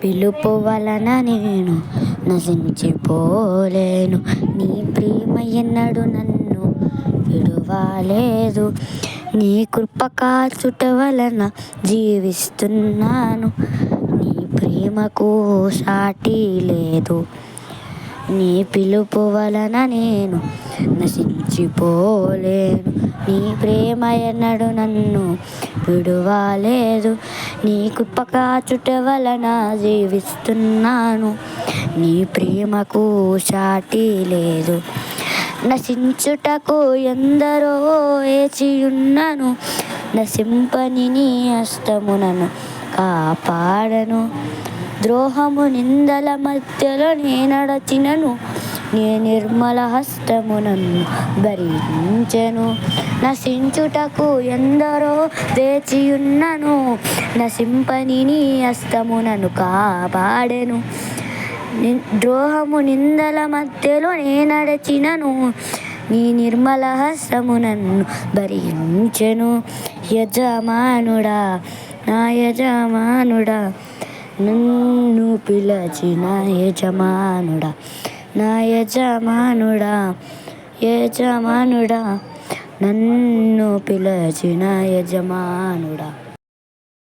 పిలుపు వలన నేను నశించిపోలేను. నీ ప్రేమ ఎన్నడు నన్ను విడువలేదు. నీ కృప కాచుట వలన జీవిస్తున్నాను. నీ ప్రేమకు సాటి లేదు. నీ పిలుపు వలన నేను నశించిపోలేను. నీ ప్రేమ ఎన్నడు నన్ను విడువలేదు. నీ కృప కాచుట వలన జీవిస్తున్నాను. నీ ప్రేమకు సాటి లేదు. నశించుటకు ఎందరో వేచియున్నను. నశింపని నీ హస్తమునను కాపాడను. ద్రోహము నిందల మధ్యలో నే నడచినను. నీ నిర్మల హస్తమునను భరించెను. నశించుటకు ఎందరో వేచియున్నను. నశింపని నీ హస్తమునను కాపాడెను. ద్రోహము నిందల మధ్యలో నే నడచినను. నీ నిర్మల హస్తమునను భరించెను. యజమానుడా, నా యజమానుడా, నన్ను పిలచిన యజమానుడా, నా యజమానుడా, యజమానుడా, నన్ను పిలచిన యజమానుడా.